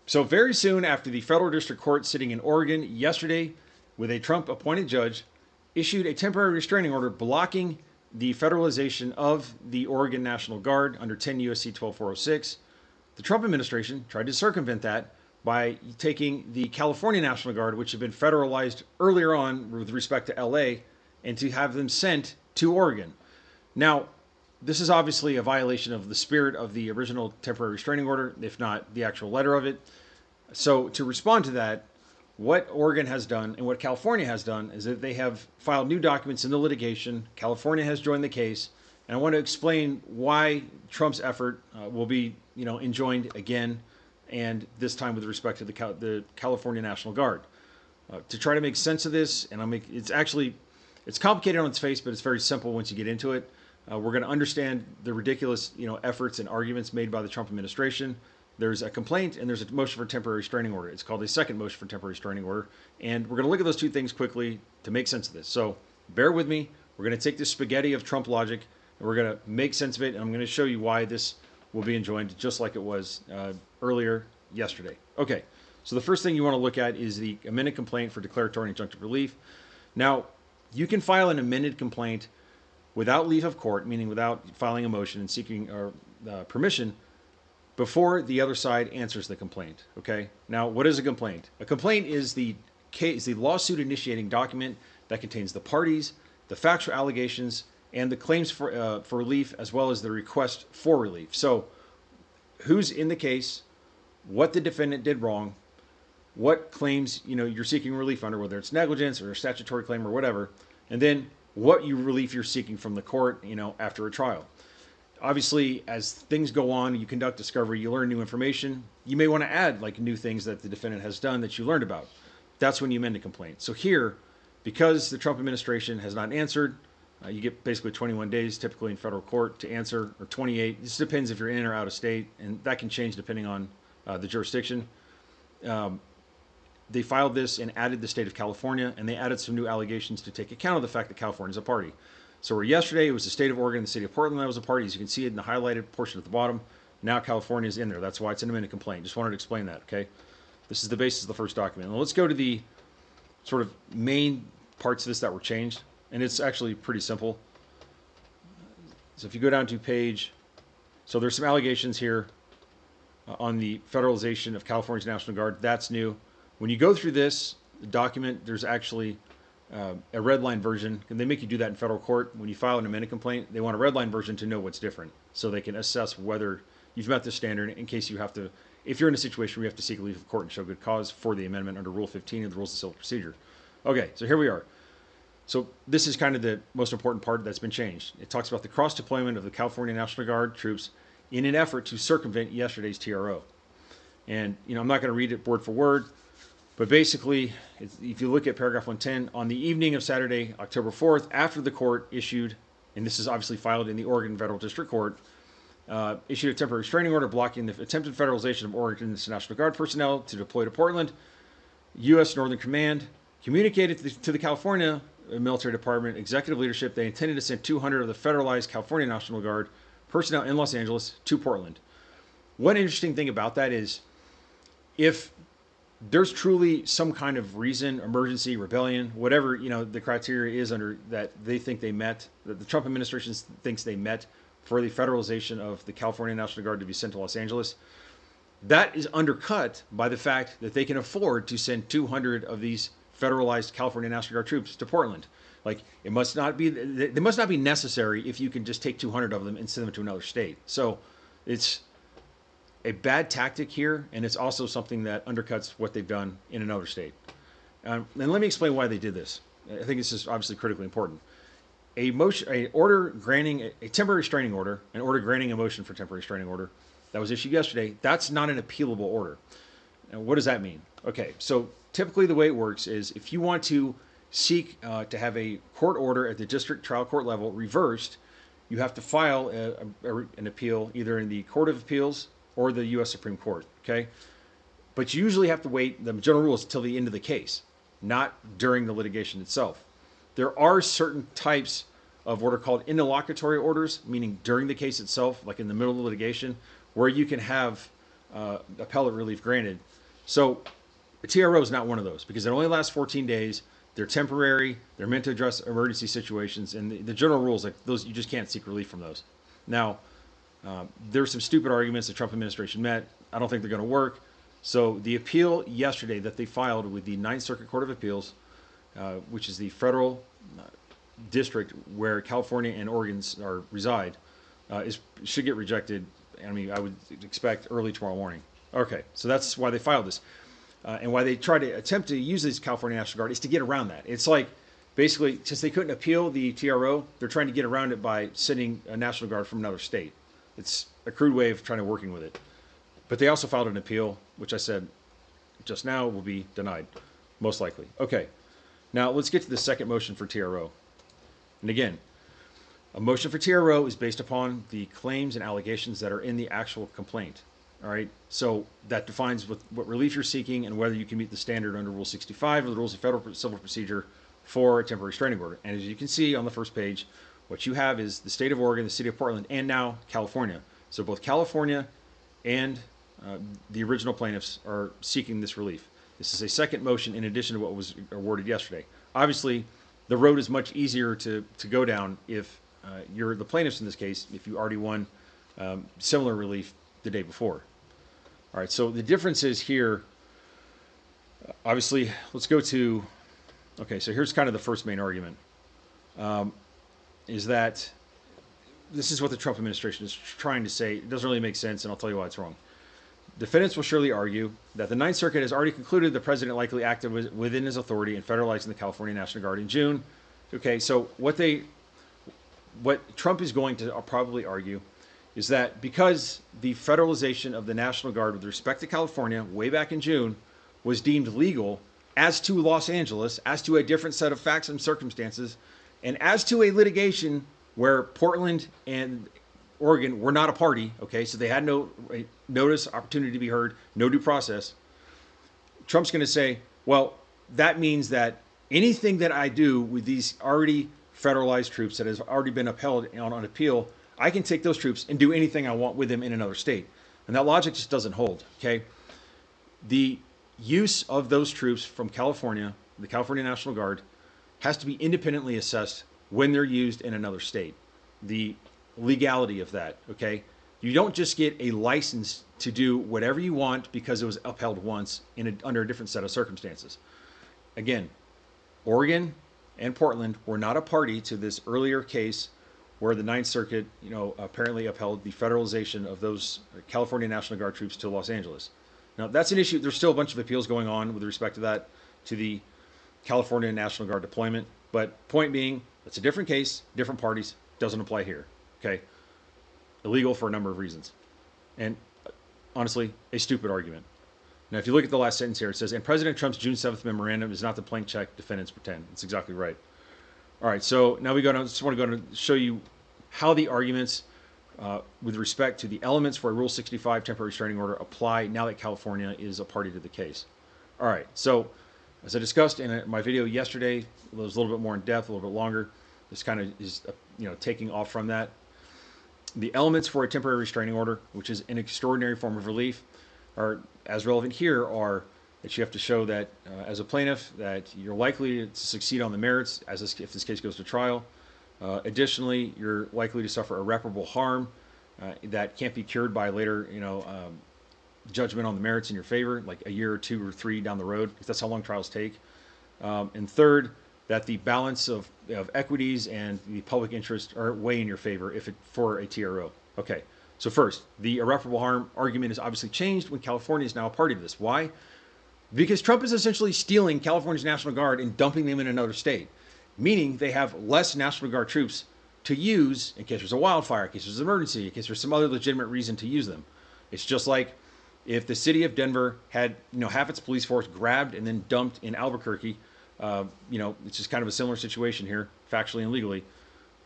So very soon after the federal district court sitting in Oregon yesterday with a Trump appointed judge issued a temporary restraining order blocking the federalization of the Oregon National Guard under 10 U.S.C. 12406, the Trump administration tried to circumvent that by taking the California National Guard, which had been federalized earlier on with respect to LA, and to have them sent to Oregon. Now, this is obviously a violation of the spirit of the original temporary restraining order, if not the actual letter of it. So, to respond to that, what Oregon has done and what California has done is that they have filed new documents in the litigation. California has joined the case, and I want to explain why Trump's effort will be, enjoined again, and this time with respect to the California National Guard. To try to make sense of this, and it's complicated on its face, but it's very simple once you get into it. We're going to understand the ridiculous, efforts and arguments made by the Trump administration. There's a complaint and there's a motion for temporary restraining order. It's called a second motion for temporary restraining order. And we're going to look at those two things quickly to make sense of this. So bear with me. We're going to take this spaghetti of Trump logic and we're going to make sense of it. And I'm going to show you why this will be enjoined just like it was earlier yesterday. Okay, so the first thing you want to look at is the amended complaint for declaratory and injunctive relief. Now, you can file an amended complaint without leave of court, meaning without filing a motion and seeking permission, before the other side answers the complaint. Okay. Now, what is a complaint? A complaint is the lawsuit initiating document that contains the parties, the factual allegations, and the claims for relief, as well as the request for relief. So, who's in the case, what the defendant did wrong, what claims you're seeking relief under, whether it's negligence or a statutory claim or whatever, and then what relief you're seeking from the court, after a trial. Obviously, as things go on, you conduct discovery, you learn new information. You may want to add new things that the defendant has done that you learned about. That's when you amend a complaint. So here, because the Trump administration has not answered, you get basically 21 days typically in federal court to answer, or 28. This depends if you're in or out of state, and that can change depending on the jurisdiction. They filed this and added the state of California, and they added some new allegations to take account of the fact that California is a party. So where yesterday it was the state of Oregon and the city of Portland that was a party, as you can see it in the highlighted portion at the bottom. Now California is in there. That's why it's an amended complaint. Just wanted to explain that, okay? This is the basis of the first document. Now let's go to the sort of main parts of this that were changed, and it's actually pretty simple. So if you go down to so there's some allegations here on the federalization of California's National Guard. That's new. When you go through this document, there's actually a red line version, and they make you do that in federal court. When you file an amended complaint, they want a red line version to know what's different, so they can assess whether you've met the standard in case you have to, if you're in a situation where you have to seek leave of court and show good cause for the amendment under Rule 15 of the Rules of Civil Procedure. Okay, so here we are. So this is kind of the most important part that's been changed. It talks about the cross-deployment of the California National Guard troops in an effort to circumvent yesterday's TRO. And, I'm not going to read it word for word, but basically, if you look at paragraph 110, on the evening of Saturday, October 4th, after the court issued, and this is obviously filed in the Oregon Federal District Court, issued a temporary restraining order blocking the attempted federalization of Oregon's National Guard personnel to deploy to Portland, U.S. Northern Command communicated to the California Military Department executive leadership they intended to send 200 of the federalized California National Guard personnel in Los Angeles to Portland. One interesting thing about that is, if there's truly some kind of reason, emergency, rebellion, whatever the criteria is under that they think they met, that the Trump administration thinks they met for the federalization of the California National Guard to be sent to Los Angeles, that is undercut by the fact that they can afford to send 200 of these federalized California National Guard troops to Portland. They must not be necessary if you can just take 200 of them and send them to another state. So it's a bad tactic here, and it's also something that undercuts what they've done in another state. And let me explain why they did this. I think this is obviously critically important. A order granting a temporary restraining order, an order granting a motion for temporary restraining order that was issued yesterday, that's not an appealable order. Now, what does that mean? Okay, so typically the way it works is if you want to seek to have a court order at the district trial court level reversed, you have to file an appeal either in the Court of Appeals or the U.S. Supreme Court, okay? But you usually have to wait, the general rule is till the end of the case, not during the litigation itself. There are certain types of what are called interlocutory orders, meaning during the case itself, like in the middle of the litigation, where you can have appellate relief granted. So a TRO is not one of those because it only lasts 14 days. They're temporary. They're meant to address emergency situations, and the general rules, like those, you just can't seek relief from those. Now, there's some stupid arguments the Trump administration met. I don't think they're going to work. So the appeal yesterday that they filed with the Ninth Circuit Court of Appeals, which is the federal district where California and Oregon reside, should get rejected. I mean, I would expect early tomorrow morning. Okay, so that's why they filed this. And why they try to attempt to use this California National Guard is to get around that. It's like, basically, since they couldn't appeal the TRO, they're trying to get around it by sending a National Guard from another state. It's a crude way of trying to working with it. But they also filed an appeal, which I said just now will be denied, most likely. Okay, now let's get to the second motion for TRO. And again, a motion for TRO is based upon the claims and allegations that are in the actual complaint. All right, so that defines what relief you're seeking and whether you can meet the standard under Rule 65 of the Rules of Federal Civil Procedure for a temporary restraining order. And as you can see on the first page, what you have is the state of Oregon, the city of Portland, and now California. So both California and the original plaintiffs are seeking this relief. This is a second motion in addition to what was awarded yesterday. Obviously, the road is much easier to go down if you're the plaintiffs in this case, if you already won similar relief the day before. All right, so the difference is here, obviously, let's go to, okay, so here's kind of the first main argument, is that this is what the Trump administration is trying to say. It doesn't really make sense, and I'll tell you why it's wrong. Defendants will surely argue that the Ninth Circuit has already concluded the president likely acted within his authority in federalizing the California National Guard in June. Okay, so what Trump is going to probably argue is that because the federalization of the National Guard with respect to California way back in June was deemed legal as to Los Angeles, as to a different set of facts and circumstances, and as to a litigation where Portland and Oregon were not a party, okay, so they had no notice, opportunity to be heard, no due process. Trump's going to say, well, that means that anything that I do with these already federalized troops that has already been upheld on appeal, I can take those troops and do anything I want with them in another state. And that logic just doesn't hold, okay? The use of those troops from California, the California National Guard, has to be independently assessed when they're used in another state. The legality of that, okay? You don't just get a license to do whatever you want because it was upheld once under a different set of circumstances. Again, Oregon and Portland were not a party to this earlier case where the Ninth Circuit, apparently upheld the federalization of those California National Guard troops to Los Angeles. Now, that's an issue. There's still a bunch of appeals going on with respect to that, to the California National Guard deployment. But point being, it's a different case, different parties, doesn't apply here. Okay? Illegal for a number of reasons. And honestly, a stupid argument. Now, if you look at the last sentence here, it says, and President Trump's June 7th memorandum is not the blank check defendants pretend. It's exactly right. All right, so now just want to go to show you how the arguments with respect to the elements for a Rule 65 temporary restraining order apply now that California is a party to the case. All right, so as I discussed in my video yesterday, it was a little bit more in depth, a little bit longer. This kind of is, taking off from that. The elements for a temporary restraining order, which is an extraordinary form of relief, are as relevant here are that you have to show that as a plaintiff that you're likely to succeed on the merits if this case goes to trial. Additionally, you're likely to suffer irreparable harm that can't be cured by later, judgment on the merits in your favor, like a year or 2 or 3 down the road, because that's how long trials take. And third, that the balance of equities and the public interest are way in your favor for a TRO. Okay, so first, the irreparable harm argument is obviously changed when California is now a party to this. Why? Because Trump is essentially stealing California's National Guard and dumping them in another state, meaning they have less National Guard troops to use in case there's a wildfire, in case there's an emergency, in case there's some other legitimate reason to use them. It's just like if the city of Denver had, half its police force grabbed and then dumped in Albuquerque, it's just kind of a similar situation here, factually and legally.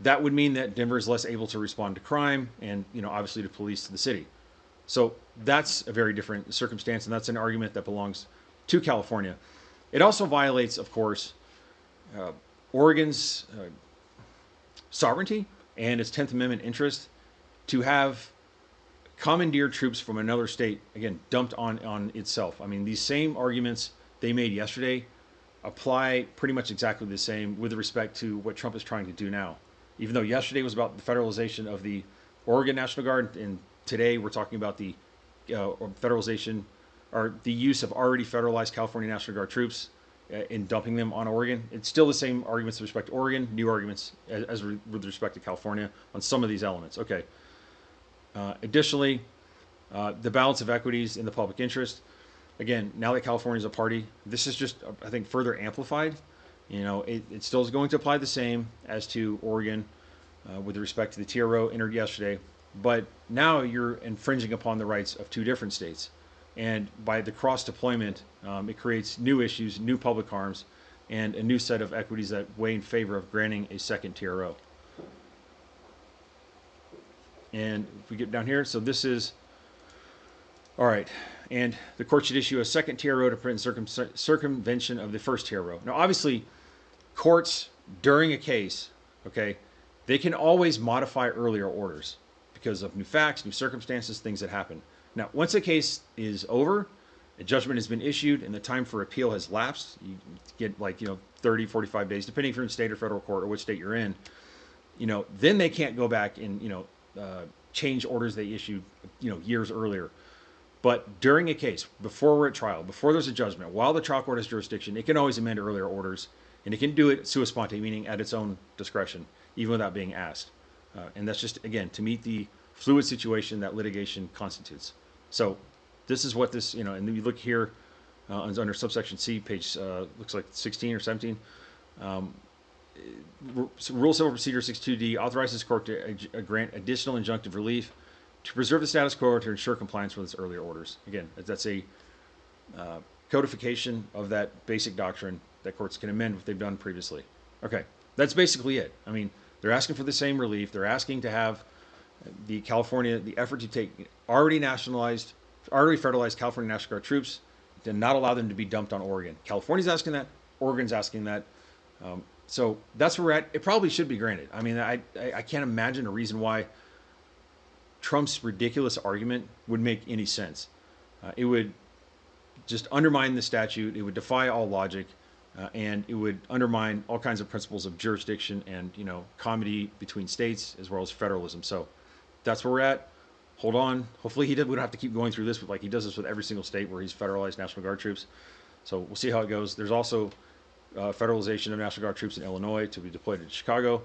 That would mean that Denver is less able to respond to crime and, obviously to police the city. So that's a very different circumstance, and that's an argument that belongs to California. It also violates, of course, Oregon's sovereignty and its 10th Amendment interest to have commandeer troops from another state, again, dumped on itself. I mean, these same arguments they made yesterday apply pretty much exactly the same with respect to what Trump is trying to do now. Even though yesterday was about the federalization of the Oregon National Guard, and today we're talking about the federalization or the use of already federalized California National Guard troops in dumping them on Oregon. It's still the same arguments with respect to Oregon, new arguments as with respect to California on some of these elements. Okay. Additionally, the balance of equities in the public interest. Again, now that California is a party, this is just, I think, further amplified. You know, it still is going to apply the same as to Oregon with respect to the TRO entered yesterday. But now you're infringing upon the rights of two different states. And by the cross deployment, it creates new issues, new public harms, and a new set of equities that weigh in favor of granting a second TRO. And if we get down here, so this is, all right, and the court should issue a second TRO to prevent circumvention of the first TRO. Now, obviously, courts during a case, okay, they can always modify earlier orders because of new facts, new circumstances, things that happen. Now, once a case is over, a judgment has been issued, and the time for appeal has lapsed, you get 30, 45 days, depending if you're in state or federal court or which state you're in, then they can't go back and, change orders they issued, years earlier. But during a case, before we're at trial, before there's a judgment, while the trial court has jurisdiction, it can always amend earlier orders, and it can do it sua sponte, meaning at its own discretion, even without being asked. And that's just, again, to meet the fluid situation that litigation constitutes. So this is what this, and then you look here under subsection C, page, looks like 16 or 17. Rule Civil Procedure 62D authorizes court to grant additional injunctive relief to preserve the status quo or to ensure compliance with its earlier orders. Again, that's a codification of that basic doctrine that courts can amend what they've done previously. Okay, that's basically it. I mean, they're asking for the same relief. They're asking to have the effort to take already federalized California National Guard troops, to not allow them to be dumped on Oregon. California's asking that. Oregon's asking that. So that's where we're at. It probably should be granted. I mean, I can't imagine a reason why Trump's ridiculous argument would make any sense. It would just undermine the statute. It would defy all logic, and it would undermine all kinds of principles of jurisdiction and comity between states as well as federalism. So that's where we're at. Hold on. Hopefully we don't have to keep going through this, but like he does this with every single state where he's federalized National Guard troops. So we'll see how it goes. There's also federalization of National Guard troops in Illinois to be deployed to Chicago.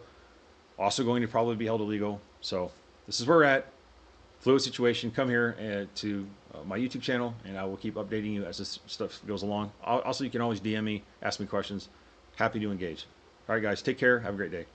Also going to probably be held illegal. So this is where we're at. Fluid situation. Come here to my YouTube channel, and I will keep updating you as this stuff goes along. Also, you can always DM me, ask me questions. Happy to engage. All right, guys, take care. Have a great day.